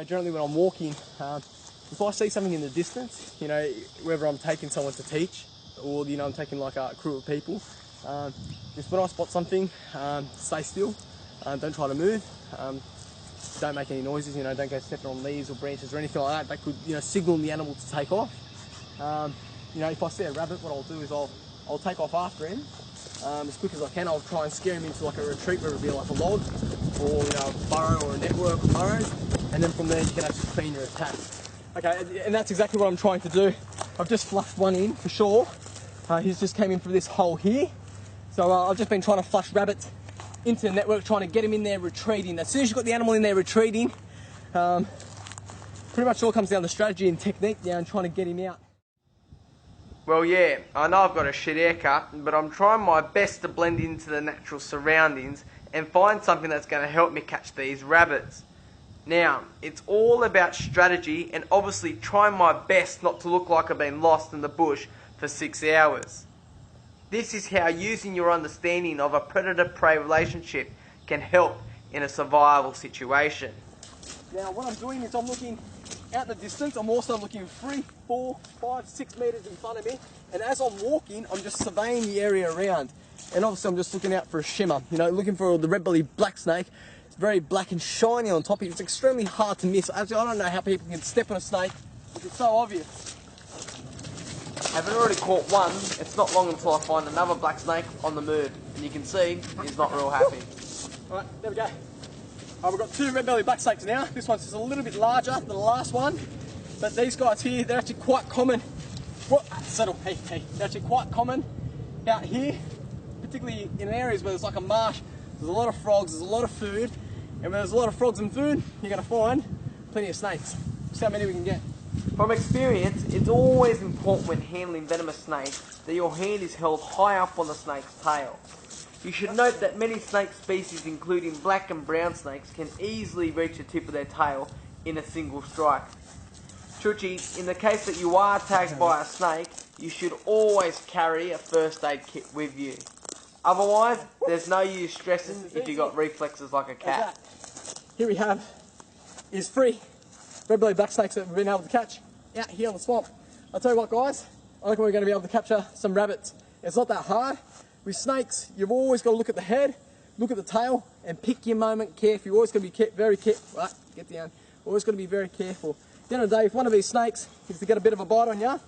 generally when I'm walking, if I see something in the distance, whether I'm taking someone to teach or, I'm taking like a crew of people, just when I spot something, stay still, don't try to move, don't make any noises, don't go stepping on leaves or branches or anything like that. That could, signal the animal to take off. If I see a rabbit, what I'll do is I'll take off after him as quick as I can. I'll try and scare him into like a retreat, whether it be like a log or a burrow or a network of burrows, and then from there you can actually clean your attack. Okay, and that's exactly what I'm trying to do. I've just flushed one in for sure. He's just came in through this hole here. So I've just been trying to flush rabbits into the network, trying to get him in there retreating. As soon as you've got the animal in there retreating, pretty much all comes down to strategy and technique now and trying to get him out. Well, yeah, I know I've got a shit haircut, but I'm trying my best to blend into the natural surroundings and find something that's going to help me catch these rabbits. Now, it's all about strategy and obviously trying my best not to look like I've been lost in the bush for 6 hours. This is how using your understanding of a predator-prey relationship can help in a survival situation. Now, what I'm doing is I'm looking out the distance. I'm also looking 3, 4, 5, 6 metres in front of me, and as I'm walking, I'm just surveying the area around. And obviously I'm just looking out for a shimmer, looking for the red-bellied black snake. It's very black and shiny on top. It's extremely hard to miss. Actually, I don't know how people can step on a snake, because it's so obvious. Having already caught one, it's not long until I find another black snake on the move, and you can see he's not real happy. Alright, there we go. We've got 2 red-bellied black snakes now. This one's just a little bit larger than the last one, but these guys here, they're actually quite common. Settle, hey. They're actually quite common out here, particularly in areas where there's like a marsh. There's a lot of frogs, there's a lot of food, and when there's a lot of frogs and food, you're going to find plenty of snakes. Just how many we can get. From experience, it's always important when handling venomous snakes that your hand is held high up on the snake's tail. You should note that many snake species, including black and brown snakes, can easily reach the tip of their tail in a single strike. Chuchi, in the case that you are tagged by a snake, you should always carry a first aid kit with you. Otherwise, there's no use stressing if you've got reflexes like a cat. Here we have is 3 red-bellied black snakes that we've been able to catch out here on the swamp. I'll tell you what, guys, I reckon we're going to be able to capture some rabbits. It's not that hard. With snakes, you've always got to look at the head, look at the tail, and pick your moment carefully. You've always got to be very careful. Right, get down. Always got to be very careful. At the end of the day, if one of these snakes is to get a bit of a bite on you,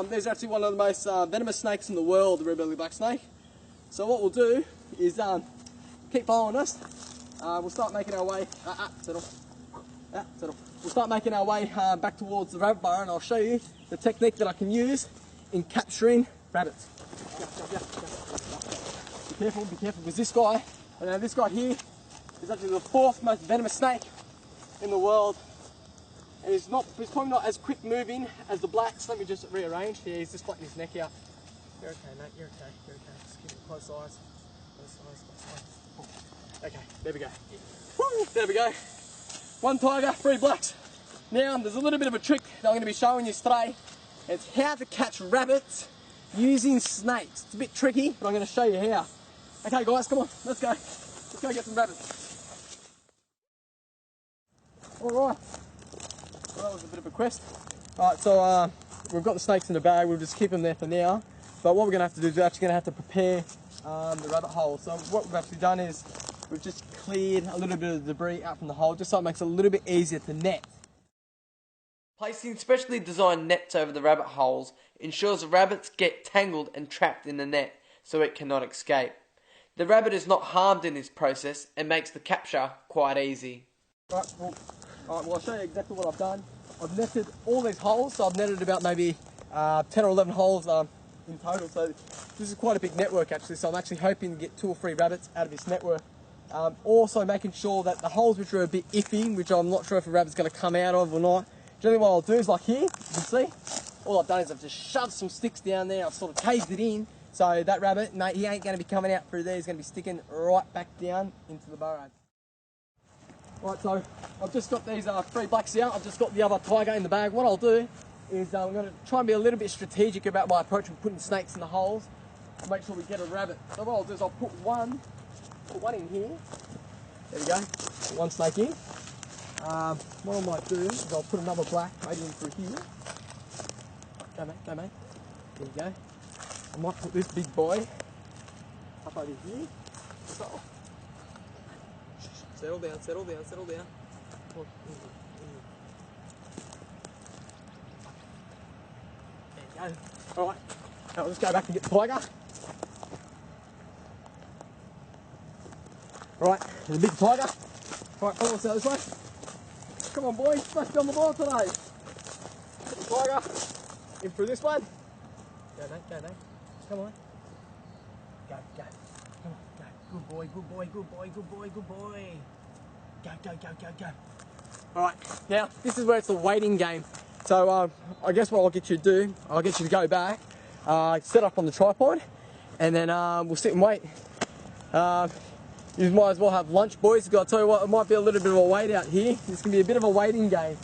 there's actually one of the most venomous snakes in the world, the red-bellied black snake. So what we'll do is keep following us. We'll start making our way. Settle. We'll start making our way back towards the rabbit burrow, and I'll show you the technique that I can use in capturing rabbits. Be careful, because this guy here is actually the 4th most venomous snake in the world. And he's probably not as quick moving as the blacks. Let me just rearrange. Yeah, he's just flattening his neck out. You're okay, mate, you're okay. Just keep it close eyes. Okay, there we go. Woo, there we go. 1 tiger, 3 blacks. Now, there's a little bit of a trick that I'm going to be showing you today. It's how to catch rabbits using snakes. It's a bit tricky, but I'm going to show you how. Okay, guys, come on, let's go. Let's go get some rabbits. Alright. Well, that was a bit of a quest. Alright, so we've got the snakes in the bag. We'll just keep them there for now. But what we're going to have to do is we're actually going to have to prepare the rabbit hole. So what we've actually done is we've just cleared a little bit of debris out from the hole, just so it makes it a little bit easier to net. Placing specially designed nets over the rabbit holes ensures the rabbits get tangled and trapped in the net so it cannot escape. The rabbit is not harmed in this process and makes the capture quite easy. Right, well, I'll show you exactly what I've done. I've netted all these holes, so I've netted about maybe 10 or 11 holes in total. So this is quite a big network actually, so I'm actually hoping to get 2 or 3 rabbits out of this network. Also making sure that the holes which are a bit iffy, which I'm not sure if a rabbit's going to come out of or not, generally what I'll do is like here, you can see, all I've done is I've just shoved some sticks down there, I've sort of caved it in, so that rabbit, mate, he ain't going to be coming out through there, he's going to be sticking right back down into the burrow. Right, so I've just got these 3 blacks out, I've just got the other tiger in the bag. What I'll do is I'm going to try and be a little bit strategic about my approach with putting snakes in the holes to make sure we get a rabbit. So what I'll do is I'll put one in here. There we go. Put 1 snake in. what I might do is I'll put another black maybe in through here. Go mate, go mate. There you go. I might put this big boy up over here. So, settle down, settle down, settle down. There you go. Alright, now let's go back and get the tiger. Right, there's a big tiger. Right, come on, let's go this way. Come on, boys, smash me on the ball today. Get the tiger. In through this one. Go, mate, go, mate. Come on. Go, go. Come on, go. Good boy, good boy, good boy, good boy, good boy. Go, go, go, go, go. Alright, now, this is where it's a waiting game. So, I guess what I'll get you to do, I'll get you to go back, set up on the tripod, and then we'll sit and wait. You might as well have lunch, boys, because I'll tell you what, it might be a little bit of a wait out here. This can be a bit of a waiting game.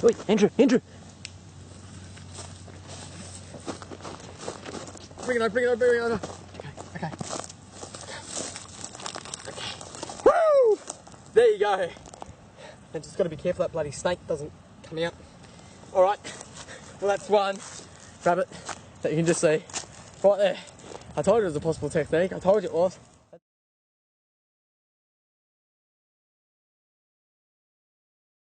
Wait, Andrew, Andrew! Bring it over, bring it over, bring it over. Okay, okay. Woo! There you go. And just got to be careful that bloody snake doesn't come out. Alright, well that's one rabbit that you can just see right there. I told you it was a possible technique, I told you it was.